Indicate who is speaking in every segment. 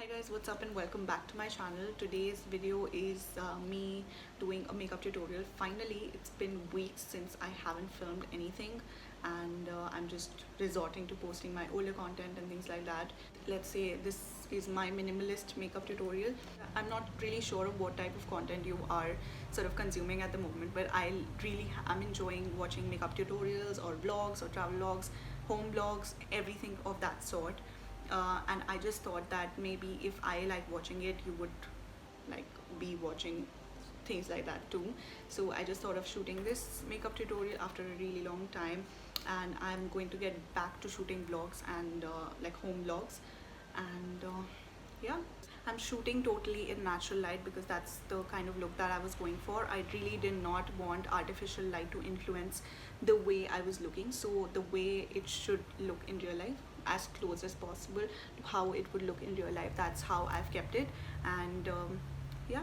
Speaker 1: Hi guys, what's up and welcome back to my channel. Today's video is me doing a makeup tutorial. Finally, it's been weeks since I haven't filmed anything and I'm just resorting to posting my older content and things like that. Let's say this is my minimalist makeup tutorial. I'm not really sure of what type of content you are sort of consuming at the moment, but I'm enjoying watching makeup tutorials or vlogs or travel vlogs, home vlogs, everything of that sort. And I just thought that maybe if I like watching it, you would like be watching things like that too. So I just thought of shooting this makeup tutorial after a really long time, and I'm going to get back to shooting vlogs and like home vlogs. And yeah, I'm shooting totally in natural light because that's the kind of look that I was going for. I really did not want artificial light to influence the way I was looking, so the way it should look in real life, as close as possible to how it would look in real life, that's how I've kept it. And yeah,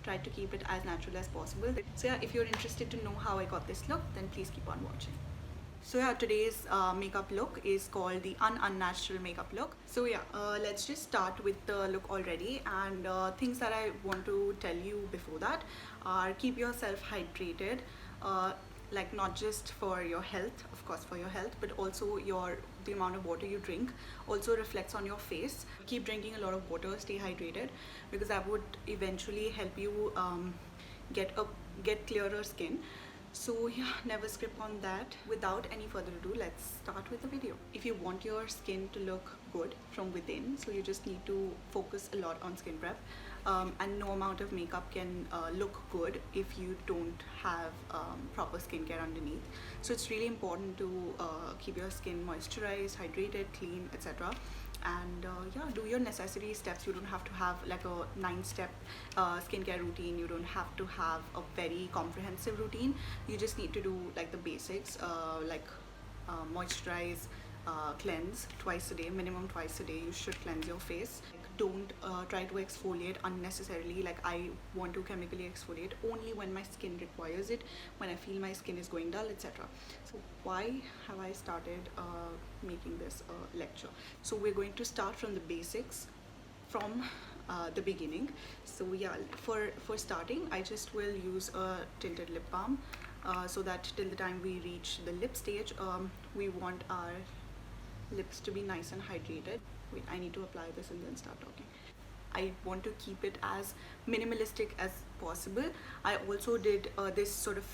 Speaker 1: tried to keep it as natural as possible. So yeah, if you're interested to know how I got this look, then please keep on watching. So yeah, today's makeup look is called the unnatural makeup look. So yeah, let's just start with the look already. And things that I want to tell you before that are keep yourself hydrated. Like not just for your health, of course for your health, but also the amount of water you drink also reflects on your face. Keep drinking a lot of water, stay hydrated, because that would eventually help you get clearer skin. So yeah, never skip on that. Without any further ado, let's start with the video. If you want your skin to look good from within, so you just need to focus a lot on skin prep. And no amount of makeup can look good if you don't have proper skincare underneath. So it's really important to keep your skin moisturized, hydrated, clean, etc. And yeah, do your necessary steps. You don't have to have like a 9-step skincare routine. You don't have to have a very comprehensive routine. You just need to do like the basics, like moisturize, cleanse twice a day, minimum twice a day. You should cleanse your face. Like, don't try to exfoliate unnecessarily. Like I want to chemically exfoliate only when my skin requires it, when I feel my skin is going dull, etc. So why have I started making this lecture? So we're going to start from the basics, from the beginning. So yeah, for starting, I just will use a tinted lip balm, so that till the time we reach the lip stage, we want our lips to be nice and hydrated. Wait, I need to apply this and then start talking. I want to keep it as minimalistic as possible. I also did this sort of,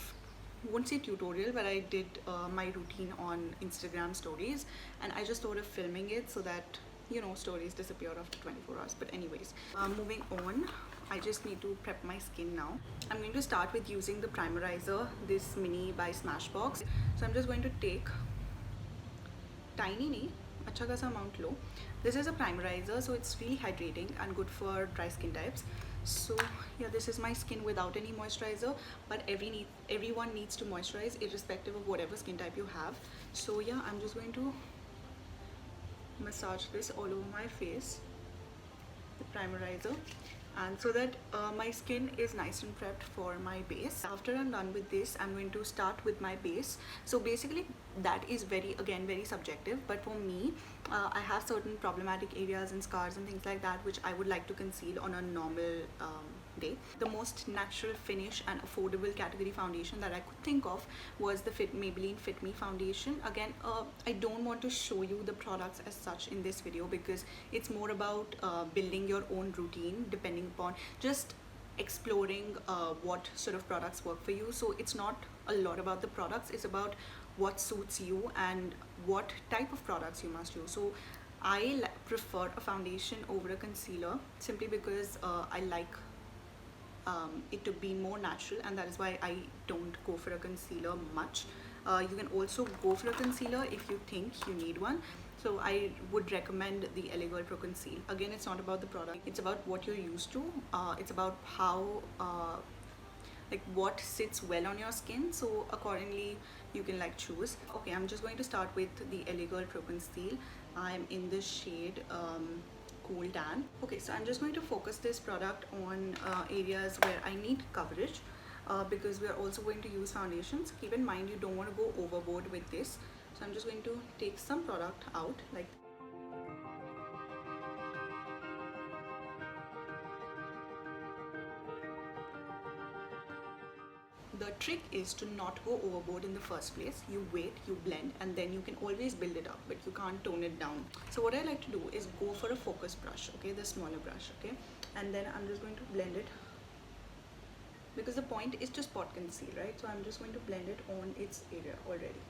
Speaker 1: won't say tutorial, but I did my routine on Instagram stories, and I just thought of filming it so that, you know, stories disappear after 24 hours. But anyways, moving on, I just need to prep my skin now. I'm going to start with using the primerizer, this mini by Smashbox. So I'm just going to take tiny nahi, अच्छा खासा amount low. This is a primerizer, so it's really hydrating and good for dry skin types. So yeah, this is my skin without any moisturizer, but everyone needs to moisturize irrespective of whatever skin type you have. So yeah, I'm just going to massage this all over my face, the primerizer, and so that my skin is nice and prepped for my base. After I'm done with this, I'm going to start with my base. So basically that is very subjective, but for me, I have certain problematic areas and scars and things like that which I would like to conceal on a normal day. The most natural finish and affordable category foundation that I could think of was the Maybelline Fit Me Foundation. Again, I don't want to show you the products as such in this video because it's more about building your own routine depending upon just exploring what sort of products work for you. So it's not a lot about the products, it's about what suits you and what type of products you must use. So I prefer a foundation over a concealer simply because I like it to be more natural, and that is why I don't go for a concealer much. You can also go for a concealer if you think you need one. So I would recommend the LA Girl Pro Conceal. Again, it's not about the product, it's about what you're used to. It's about how like what sits well on your skin, so accordingly you can like choose. Okay, I'm just going to start with the LA Girl Pro Conceal. I'm in the shade Cool Tan. Okay, so I'm just going to focus this product on areas where I need coverage, because we are also going to use foundations. Keep in mind you don't want to go overboard with this. So I'm just going to take some product out like The trick is to not go overboard in the first place. You wait, you blend, and then you can always build it up, but you can't tone it down. So what I like to do is go for a focus brush, okay, the smaller brush, okay, and then I'm just going to blend it, because the point is to spot conceal, right? So I'm just going to blend it on its area already.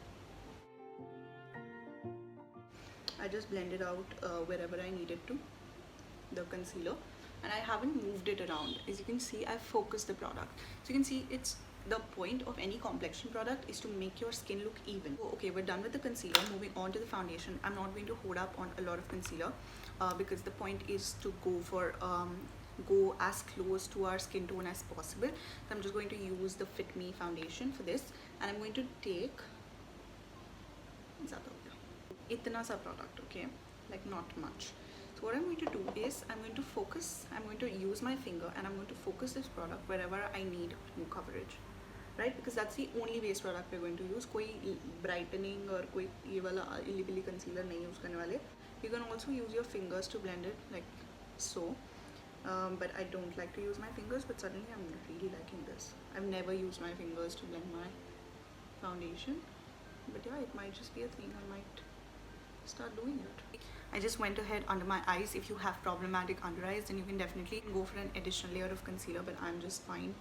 Speaker 1: I just blended out wherever I needed to, the concealer, and I haven't moved it around. As you can see, I've focused the product. So you can see it's the point of any complexion product is to make your skin look even. Okay, we're done with the concealer. Moving on to the foundation. I'm not going to hold up on a lot of concealer because the point is to go as close to our skin tone as possible. So I'm just going to use the Fit Me foundation for this, and I'm going to take itna sa product, okay, like not much. So what I'm going to do is I'm going to use my finger and I'm going to focus this product wherever I need more coverage, right? Because that's the only base product we're going to use. Koi brightening or koi ye wala illy billy concealer nahi use karne wale. You can also use your fingers to blend it like so, but I don't like to use my fingers, but suddenly I'm really liking this. I've never used my fingers to blend my foundation, but yeah, it might just be a thing. I might start doing it. I just went ahead under my eyes. If you have problematic under eyes, then you can definitely go for an additional layer of concealer, but I'm just fine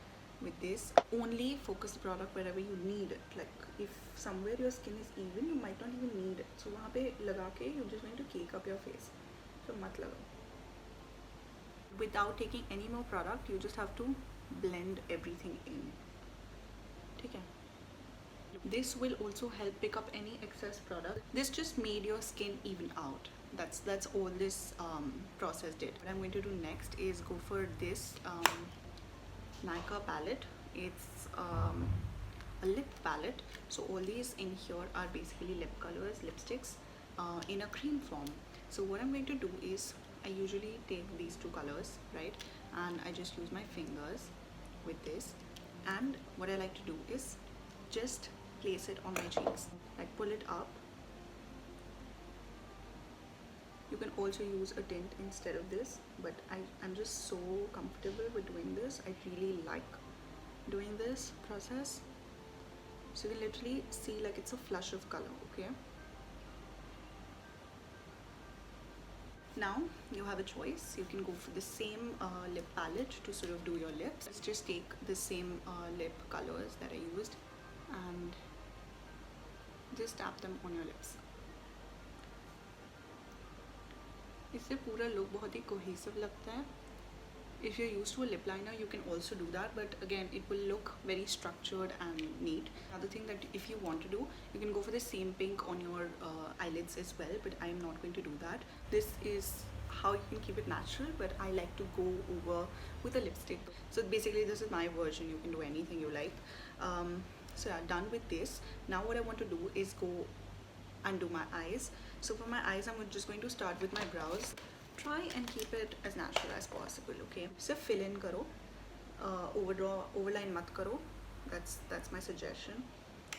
Speaker 1: with this. Only focus the product wherever you need it. Like if somewhere your skin is even, you might not even need it. So wahan pe laga ke you're just going to cake up your face. So mat lagao. Without taking any more product, you just have to blend everything in. Okay. This will also help pick up any excess product. This just made your skin even out. That's all this process did. What I'm going to do next is go for this Nika palette. It's a lip palette. So all these in here are basically lip colors, lipsticks in a cream form. So what I'm going to do is I usually take these two colors, right, and I just use my fingers with this, and what I like to do is just place it on my cheeks, like pull it up. You can also use a tint instead of this, but I'm just so comfortable with doing this. I really like doing this process. So you can literally see like it's a flush of color, okay? Now you have a choice. You can go for the same lip palette to sort of do your lips. Let's just take the same lip colors that I used and just tap them on your lips. इससे पूरा look बहुत ही cohesive लगता है. If you're used to a lip liner, you can also do that, but again, it will look very structured and neat. Another thing that if you want to do, you can go for the same pink on your eyelids as well, but I'm not going to do that. This is how you can keep it natural, but I like to go over with a lipstick. So basically, this is my version. You can do anything you like. So yeah, done with this. Now what I want to do is go undo my eyes. So for my eyes, I'm just going to start with my brows. Try and keep it as natural as possible, okay? So fill in karo, overline mat karo. That's my suggestion.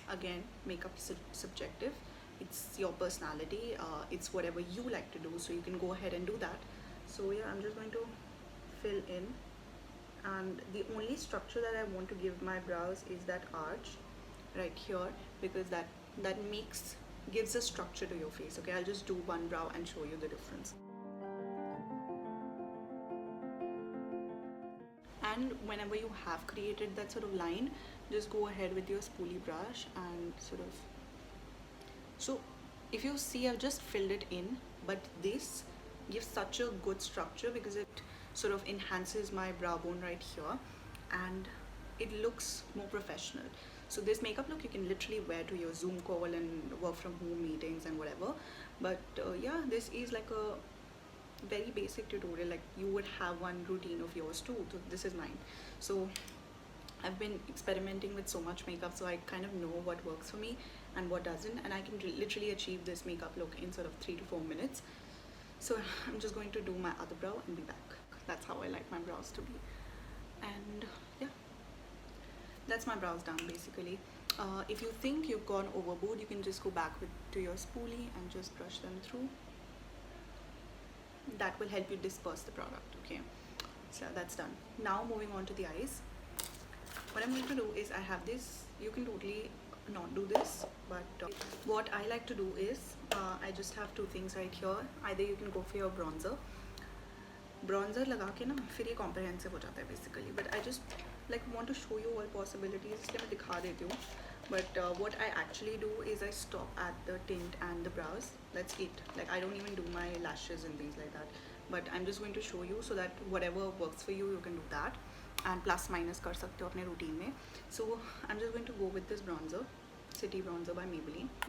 Speaker 1: Again, makeup is subjective. It's your personality. It's whatever you like to do, so you can go ahead and do that. So yeah, I'm just going to fill in, and the only structure that I want to give my brows is that arch right here, because that gives a structure to your face. Okay, I'll just do one brow and show you the difference. And whenever you have created that sort of line, just go ahead with your spoolie brush and sort of, so if you see, I've just filled it in, but this gives such a good structure because it sort of enhances my brow bone right here and it looks more professional. So this makeup look you can literally wear to your Zoom call and work from home meetings and whatever, but yeah, this is like a very basic tutorial. Like you would have one routine of yours too, so this is mine. So I've been experimenting with so much makeup, so I kind of know what works for me and what doesn't, and I can literally achieve this makeup look in sort of 3 to 4 minutes. So I'm just going to do my other brow and be back. That's how I like my brows to be. And yeah, that's my brows done basically. If you think you've gone overboard, you can just go back to your spoolie and just brush them through. That will help you disperse the product, okay? So that's done. Now moving on to the eyes. what I'm going to do is I have this. You can totally not do this, but what I like to do is I just have two things right here. Either you can go for your bronzer लगा के ना फिर ये comprehensive हो जाता है basically, but I just like want to show you all possibilities, इसलिए मैं दिखा देती हूँ. But what I actually do is I stop at the tint and the brows. That's it. Like I don't even do my lashes and things like that. But I'm just going to show you so that whatever works for you, you can do that. And plus minus कर सकते हो अपने routine में. So I'm just going to go with this bronzer, City Bronzer by Maybelline. So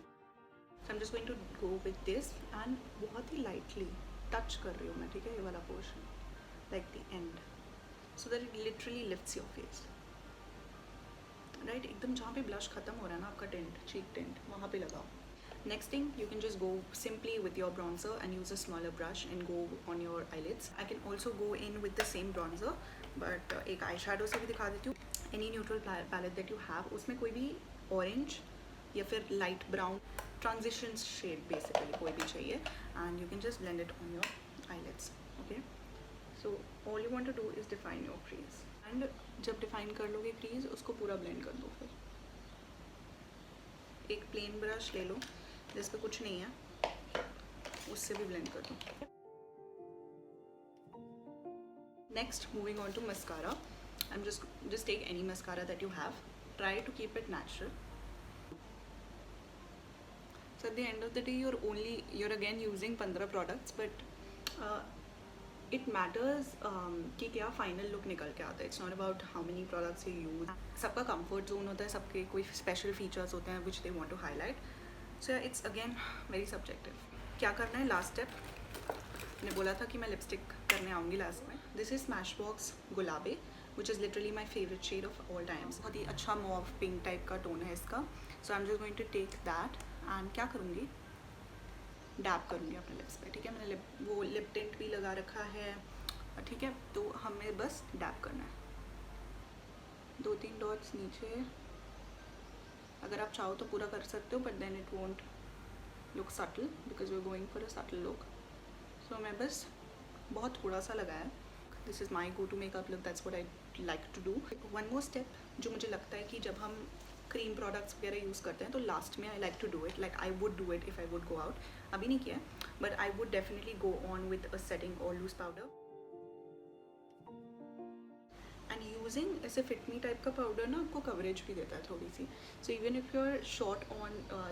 Speaker 1: I'm just going to go with this and बहुत ही lightly touch कर रही हूँ मैं, ठीक है, ये वाला portion, like the end, so that it literally lifts your face. Right एकदम जहाँ पे ब्लश खत्म हो रहा है ना आपका टेंट, चीक टेंट, वहाँ पे लगाओ. Next thing, you can just go simply with your bronzer and use a smaller brush and go on your eyelids. I can also go in with the same bronzer, but एक eye shadow से भी दिखा देती हूँ. Any neutral palette that you have, उसमें कोई भी orange या फिर light brown transition shade basically कोई भी चाहिए, and you can just blend it on your eyelids. Okay, so all you want to do is define your crease. And जब define कर लोगे क्रीज, उसको पूरा ब्लेंड कर दो. फिर एक प्लेन ब्रश ले लो जिस पे कुछ नहीं है, उससे भी ब्लेंड कर दो. Next, moving on to mascara. I am just take any mascara that you have. Try to keep it natural. So at the end of the day, you're again using 15 products, but it matters कि क्या final look निकल के आता है. It's not about how many products you use. सबका comfort zone होता है, सबके कोई स्पेशल फीचर्स होते हैं which they want to highlight. So it's again very subjective. क्या करना है लास्ट स्टेप, मैंने बोला था कि मैं लिपस्टिक करने आऊँगी लास्ट में. This is Smashbox Gulabi, which is literally my favourite shade of all times. बहुत ही अच्छा मॉव पिंक टाइप का टोन है इसका. So I am just going to take that and क्या करूँगी, डैप करूँगी अपने लिप्स पे. ठीक है, मैंने वो लिप टिंट भी लगा रखा है, ठीक है, तो हमें बस डैप करना है. 2-3 डॉट्स नीचे. अगर आप चाहो तो पूरा कर सकते हो, but then it won't look subtle because we are going for a subtle look. So मैं बस बहुत थोड़ा सा लगाया. This is my go to makeup look, that's what I like to do. One more step जो मुझे लगता है कि जब हम क्रीम प्रोडक्ट्स वगैरह यूज़ करते हैं तो लास्ट में I like to do it, like I would do it if I would go out. अभी नहीं किया, but I would definitely go on with a setting और लूज पाउडर. एंड यूजिंग ऐसे फिट मी टाइप का powder ना आपको coverage भी देता है थोड़ी सी. So even if you are short on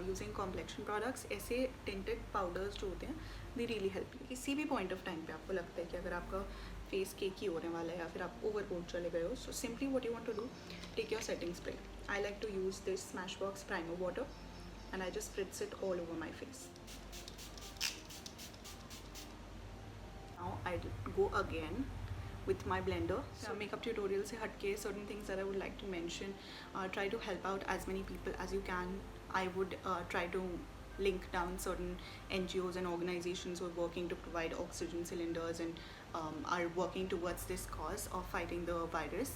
Speaker 1: using complexion products, ऐसे टिंटेड पाउडर्स जो होते हैं दे रियली हेल्प यू. किसी भी पॉइंट ऑफ टाइम पे आपको लगता है कि अगर आपका फेस केकी होने वाला है या फिर आप ओवरबोर्ड चले गए हो, so simply what you want to do, take your setting spray. I like to use this Smashbox primer water and I just spritz it all over my face. Now I go again with my blender. So makeup tutorial se hatke certain things that I would like to mention. Try to help out as many people as you can. I would try to link down certain NGOs and organizations who are working to provide oxygen cylinders and are working towards this cause of fighting the virus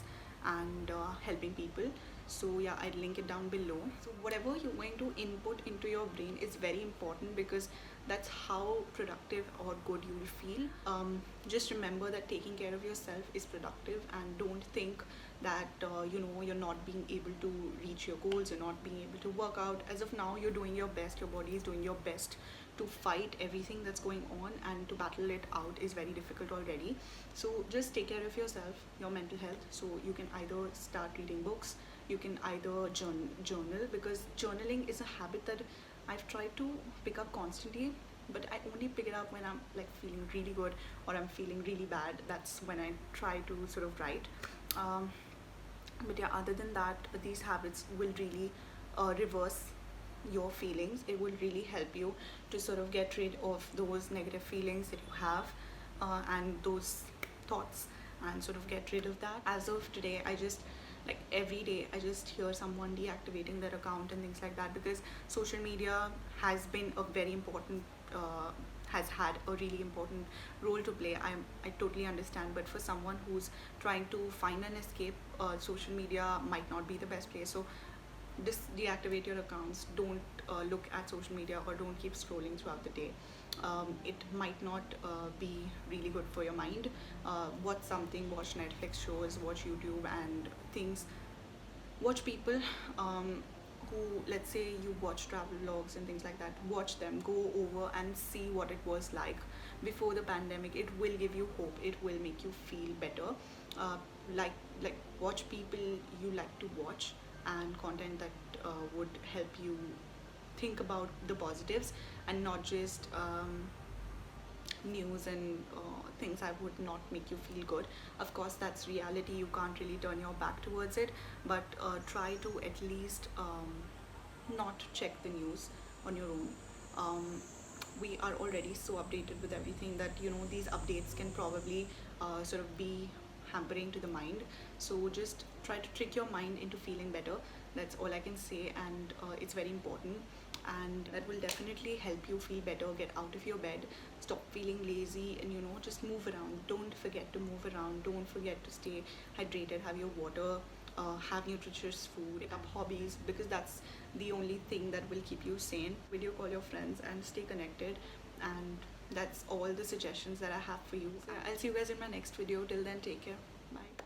Speaker 1: and helping people. So yeah, I'd link it down below. So whatever you're going to input into your brain is very important because that's how productive or good you will feel. Just remember that taking care of yourself is productive, and don't think that you're not being able to reach your goals, you're not being able to work out. As of now, you're doing your best, your body is doing your best to fight everything that's going on, and to battle it out is very difficult already. So just take care of yourself, your mental health. So you can either start reading books, you can either journal, because journaling is a habit that I've tried to pick up constantly, but I only pick it up when I'm like feeling really good or I'm feeling really bad. That's when I try to sort of write. But yeah, other than that, these habits will really reverse your feelings. It will really help you to sort of get rid of those negative feelings that you have and those thoughts, and sort of get rid of that. As of today, I just like every day I just hear someone deactivating their account and things like that, because social media has been a very important has had a really important role to play. I totally understand, but for someone who's trying to find an escape, social media might not be the best place. So just deactivate your accounts. Don't look at social media, or don't keep scrolling throughout the day. It might not be really good for your mind. Watch something, watch Netflix shows, watch YouTube and things Watch people who, let's say you watch travel vlogs and things like that, watch them, go over and see what it was like before the pandemic. It will give you hope, it will make you feel better. uh, like watch people you like to watch, and content that would help you think about the positives, and not just news and things that would not make you feel good. Of course, that's reality, you can't really turn your back towards it, but try to at least not check the news on your own. We are already so updated with everything that, you know, these updates can probably sort of be hampering to the mind. So just try to trick your mind into feeling better. That's all I can say, and it's very important, and that will definitely help you feel better. Get out of your bed, stop feeling lazy, and, you know, just move around. Don't forget to move around, don't forget to stay hydrated, have your water, have nutritious food, pick up hobbies, because that's the only thing that will keep you sane. Video call your friends and stay connected. And that's all the suggestions that I have for you. So I'll see you guys in my next video. Till then, take care. Bye.